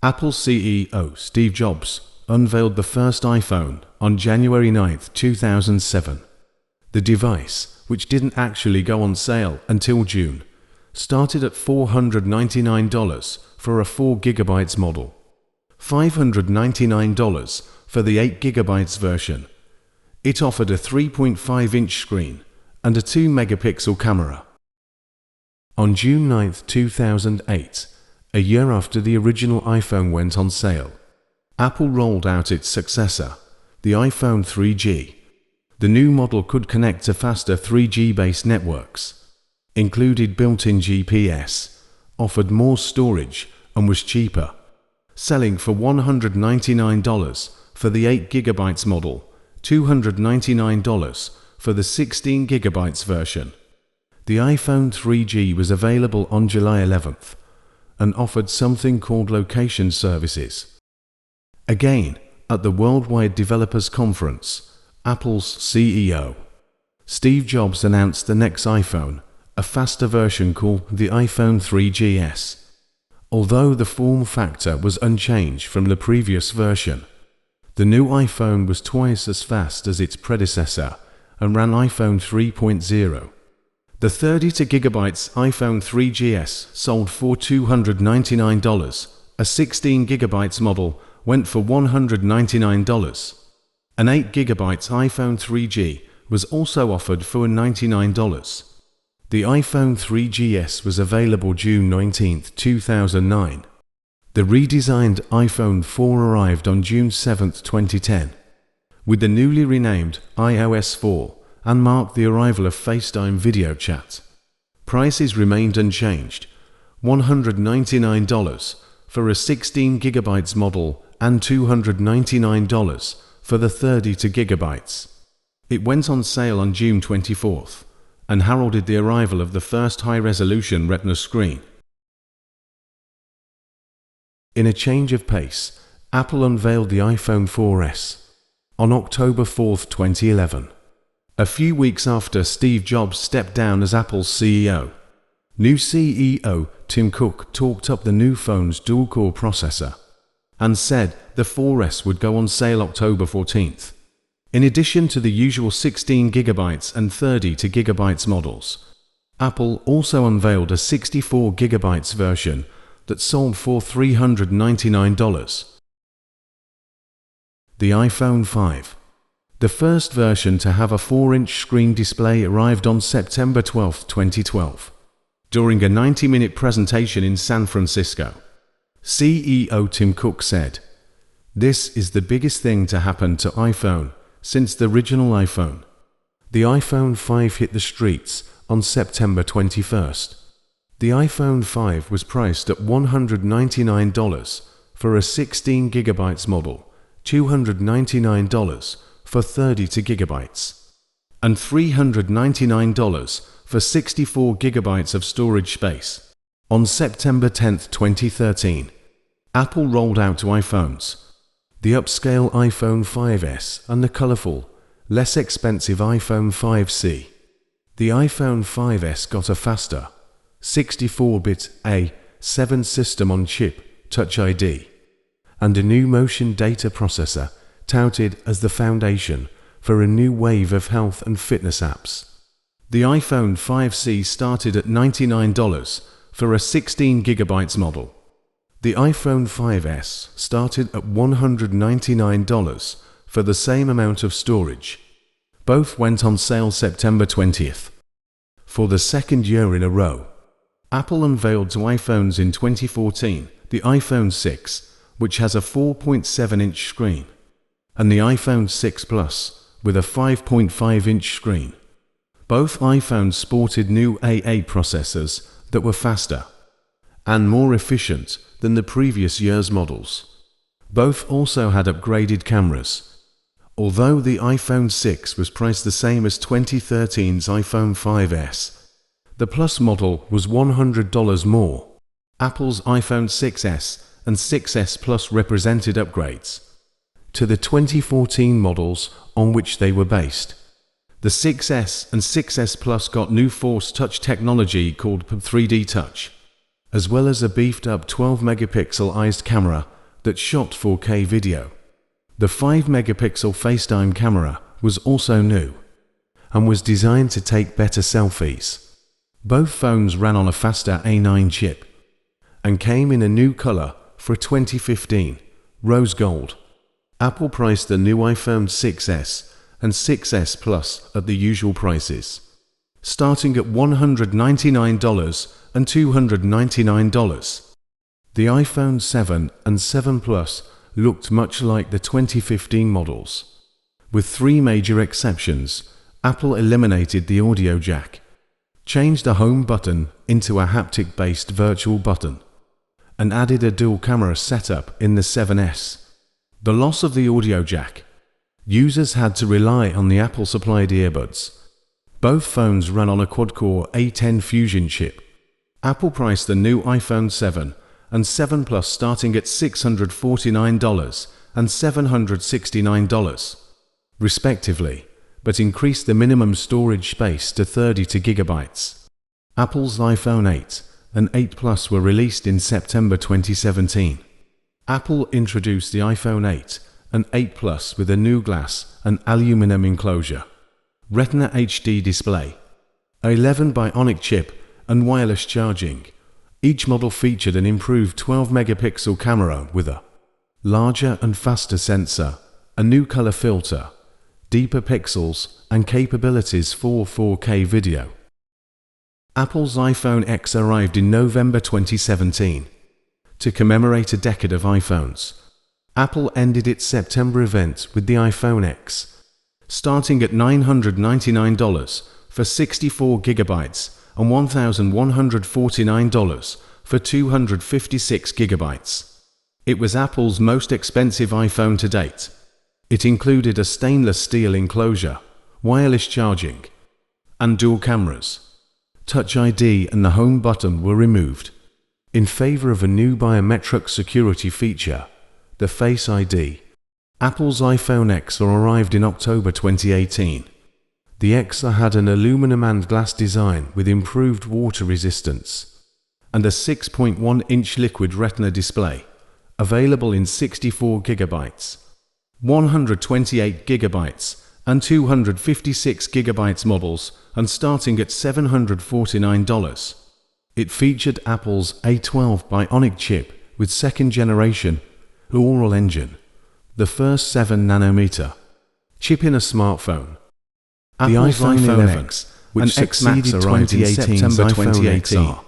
Apple CEO Steve Jobs unveiled the first iPhone on January 9, 2007. The device, which didn't actually go on sale until June, started at $499 for a 4GB model, $599 for the 8GB version. It offered a 3.5-inch screen and a 2-megapixel camera. On June 9, 2008, a year after the original iPhone went on sale, Apple rolled out its successor, the iPhone 3G. The new model could connect to faster 3G-based networks, included built-in GPS, offered more storage, and was cheaper, selling for $199 for the 8GB model, $299 for the 16GB version. The iPhone 3G was available on July 11th and offered something called location services. Again, at the Worldwide Developers Conference, Apple's CEO, Steve Jobs, announced the next iPhone, a faster version called the iPhone 3GS. Although the form factor was unchanged from the previous version, the new iPhone was twice as fast as its predecessor and ran iPhone 3.0. The 32GB iPhone 3GS sold for $299. A 16GB model went for $199. An 8GB iPhone 3G was also offered for $99. The iPhone 3GS was available June 19, 2009. The redesigned iPhone 4 arrived on June 7, 2010, with the newly renamed iOS 4, and marked the arrival of FaceTime video chat. Prices remained unchanged, $199 for a 16GB model and $299 for the 32GB. It went on sale on June 24th and heralded the arrival of the first high-resolution Retina screen. In a change of pace, Apple unveiled the iPhone 4S on October 4, 2011. A few weeks after Steve Jobs stepped down as Apple's CEO, new CEO Tim Cook talked up the new phone's dual-core processor and said the 4S would go on sale October 14th. In addition to the usual 16GB and 32GB models, Apple also unveiled a 64GB version that sold for $399. The iPhone 5. The first version to have a 4-inch screen display arrived on September 12, 2012. During a 90-minute presentation in San Francisco, CEO Tim Cook said, "This is the biggest thing to happen to iPhone since the original iPhone." The iPhone 5 hit the streets on September 21st. The iPhone 5 was priced at $199 for a 16GB model, $299 for 32GB, and $399 for 64GB of storage space. On September 10, 2013, Apple rolled out to iPhones the upscale iPhone 5S and the colorful, less expensive iPhone 5C. The iPhone 5S got a faster 64-bit A7 system-on-chip Touch ID and a new motion data processor touted as the foundation for a new wave of health and fitness apps. The iPhone 5C started at $99 for a 16GB model. The iPhone 5S started at $199 for the same amount of storage. Both went on sale September 20th. For the second year in a row, Apple unveiled to iPhones in 2014 the iPhone 6, which has a 4.7-inch screen, and the iPhone 6 Plus with a 5.5-inch screen. Both iPhones sported new A8 processors that were faster and more efficient than the previous year's models. Both also had upgraded cameras. Although the iPhone 6 was priced the same as 2013's iPhone 5S, the Plus model was $100 more. Apple's iPhone 6s and 6s Plus represented upgrades to the 2014 models on which they were based. The 6s and 6s Plus got new Force Touch technology called 3D Touch. as well as a beefed-up 12-megapixel ISD camera that shot 4K video. The 5-megapixel FaceTime camera was also new and was designed to take better selfies. Both phones ran on a faster A9 chip and came in a new color for 2015, rose gold. Apple priced the new iPhone 6s and 6s Plus at the usual prices, starting at $199 and $299. The iPhone 7 and 7 Plus looked much like the 2015 models. With 3 major exceptions, Apple eliminated the audio jack, changed the home button into a haptic-based virtual button, and added a dual camera setup in the 7s. The loss of the audio jack, users had to rely on the Apple-supplied earbuds. Both phones ran on a quad-core A10 Fusion chip. Apple priced the new iPhone 7 and 7 Plus starting at $649 and $769, respectively, but increased the minimum storage space to 32 GB. Apple's iPhone 8 and 8 Plus were released in September 2017. Apple introduced the iPhone 8 and 8 Plus with a new glass and aluminum enclosure, Retina HD display, 11 Bionic chip, and wireless charging. Each model featured an improved 12-megapixel camera with a larger and faster sensor, a new color filter, deeper pixels, and capabilities for 4K video. Apple's iPhone X arrived in November 2017. To commemorate a decade of iPhones, Apple ended its September event with the iPhone X, starting at $999 for 64 GB and $1,149 for 256 GB. It was Apple's most expensive iPhone to date. It included a stainless steel enclosure, wireless charging, and dual cameras. Touch ID and the home button were removed in favor of a new biometric security feature, the Face ID. Apple's iPhone XR arrived in October 2018. The XR had an aluminum and glass design with improved water resistance and a 6.1-inch liquid Retina display, available in 64 GB, 128 GB, and 256 GB models, and starting at $749. It featured Apple's A12 Bionic chip with second-generation Neural engine, the first 7nm chip in a smartphone. Apple's iPhone X, which succeeded 2018's iPhone XR,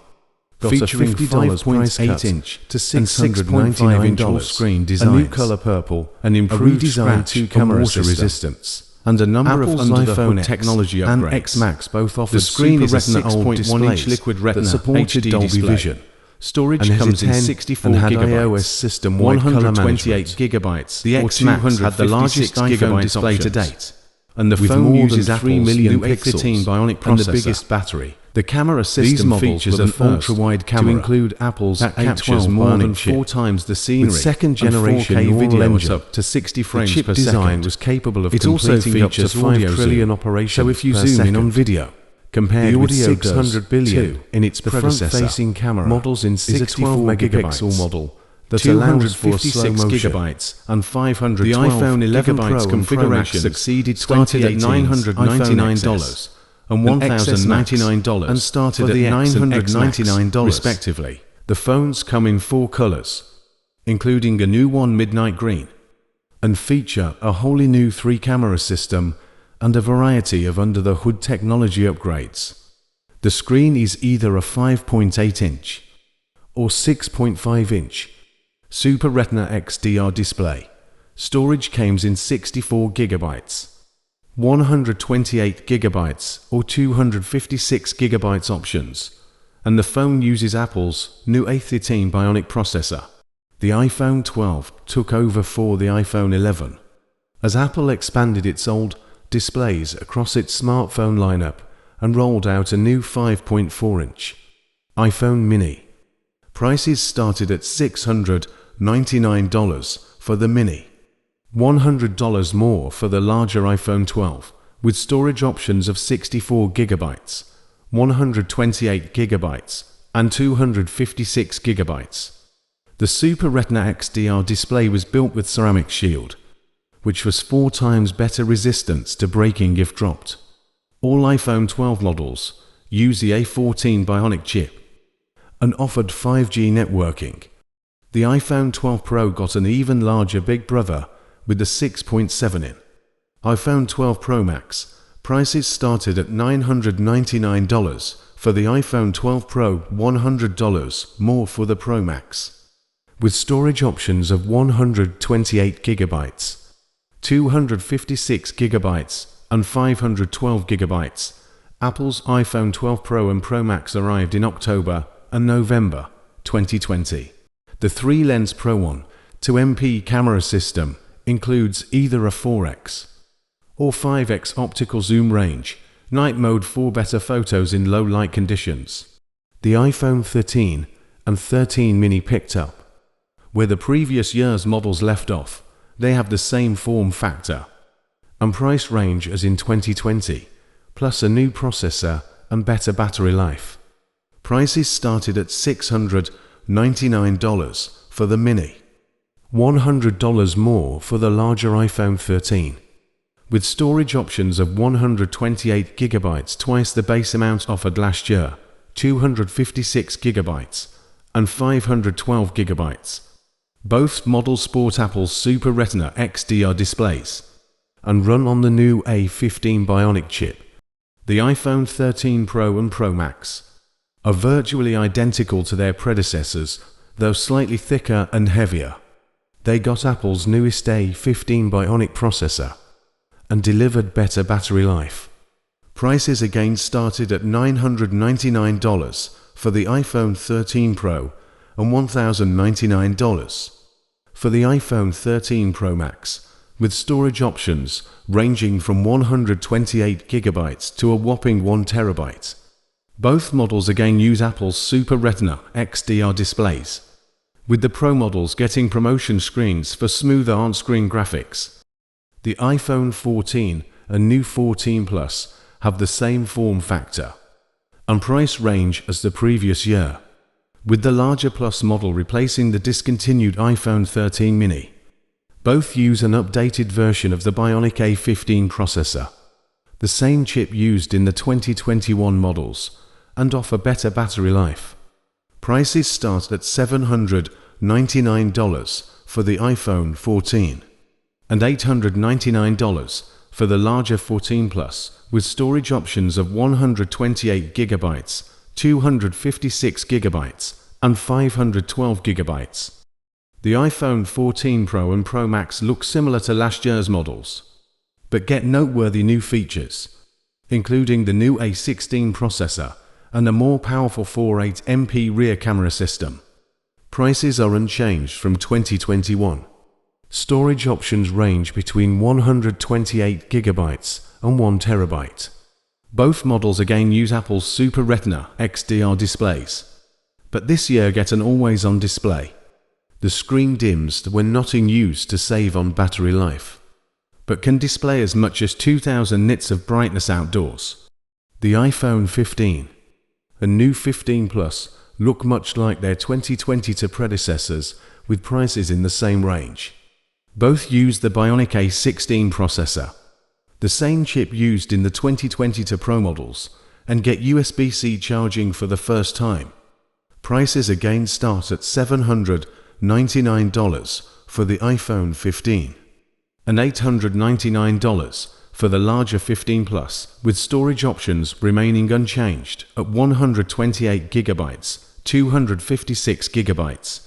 featuring $5.8-inch to $6.99 screen designs, a new color purple, an improved scratch and water resistance, and a number of under-the-hood technology upgrades. And X Max both offered the screen is a 6.1-inch liquid Retina that supported Dolby Vision. Storage comes in 64 GB, iOS system 128 GB. The X Max had the largest iPhone display to date, and the phone uses Apple's 3 million pixels Bionic processor and the biggest battery. The camera system features an ultra-wide camera to include Apple's that captures more than 4 times the scenery. With second-generation video engine up to 60 frames per second. The chip design was capable of completing up to 5 trillion operations. So if you zoom in on video, compared with 600 billion in its front-facing camera, models in 64-megapixel model that allows for slow motion, GB and 512 the iPhone 11 Pro configuration succeeded started at $999 and $1,099 and started at $999 respectively. The phones come in 4 colors, including a new one midnight green, and feature a wholly new 3-camera system and a variety of under-the-hood technology upgrades. The screen is either a 5.8-inch or 6.5-inch Super Retina XDR display. Storage comes in 64 GB, 128 GB or 256 GB options, and the phone uses Apple's new A13 Bionic processor. The iPhone 12 took over for the iPhone 11, as Apple expanded its old displays across its smartphone lineup and rolled out a new 5.4-inch iPhone mini. Prices started at $699 for the mini, $100 more for the larger iPhone 12, with storage options of 64 GB, 128 GB, and 256 GB. The Super Retina XDR display was built with ceramic shield, which was 4 times better resistance to breaking if dropped. All iPhone 12 models use the A14 Bionic chip and offered 5G networking. The iPhone 12 Pro got an even larger big brother with the 6.7-in iPhone 12 Pro Max. Prices started at $999 for the iPhone 12 Pro, $100 more for the Pro Max, with storage options of 128 GB, 256 GB, and 512 GB. Apple's iPhone 12 Pro and Pro Max arrived in October and November 2020. The 3-lens Pro 1.2MP camera system includes either a 4x or 5x optical zoom range, night mode for better photos in low light conditions. The iPhone 13 and 13 mini picked up where the previous year's models left off. They have the same form factor and price range as in 2020, plus a new processor and better battery life. Prices started at $699 for the mini, $100 more for the larger iPhone 13, with storage options of 128 GB, twice the base amount offered last year, 256 GB, and 512 GB. Both models sport Apple's Super Retina XDR displays and run on the new A15 Bionic chip. The iPhone 13 Pro and Pro Max are virtually identical to their predecessors, though slightly thicker and heavier. They got Apple's newest A15 Bionic processor and delivered better battery life. Prices again started at $999 for the iPhone 13 Pro and $1,099 for the iPhone 13 Pro Max, with storage options ranging from 128 GB to a whopping 1 TB. Both models again use Apple's Super Retina XDR displays, with the Pro models getting promotion screens for smoother on-screen graphics. The iPhone 14 and new 14 Plus have the same form factor and price range as the previous year, with the larger Plus model replacing the discontinued iPhone 13 mini. Both use an updated version of the Bionic A15 processor, the same chip used in the 2021 models, and offer better battery life. Prices start at $799 for the iPhone 14 and $899 for the larger 14 Plus, with storage options of 128 GB, 256 GB, and 512 GB. The iPhone 14 Pro and Pro Max look similar to last year's models, but get noteworthy new features, including the new A16 processor and a more powerful 4.8MP rear camera system. Prices are unchanged from 2021. Storage options range between 128 GB and 1 TB. Both models again use Apple's Super Retina XDR displays, but this year get an always-on display. The screen dims when not in use to save on battery life, but can display as much as 2000 nits of brightness outdoors. The iPhone 15 and new 15 Plus look much like their 2022 predecessors, with prices in the same range. Both use the Bionic A16 processor, the same chip used in the 2022 Pro models, and get USB-C charging for the first time. Prices again start at $799 for the iPhone 15 and $899 for the larger 15 Plus, with storage options remaining unchanged at 128 GB, 256 GB,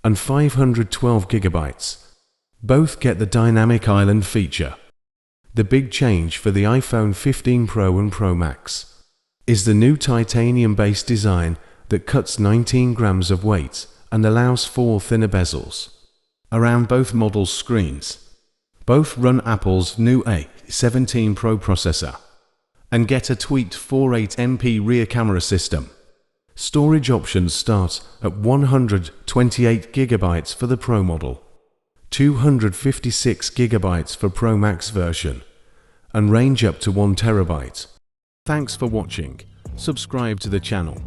and 512 GB. Both get the Dynamic Island feature. The big change for the iPhone 15 Pro and Pro Max is the new titanium-based design that cuts 19 grams of weight and allows 4 thinner bezels around both models' screens. Both run Apple's new A17 Pro processor and get a tweaked 4.8MP rear camera system. Storage options start at 128 GB for the Pro model, 256 GB for Pro Max version, and range up to 1 TB. Thanks for watching. Subscribe to the channel.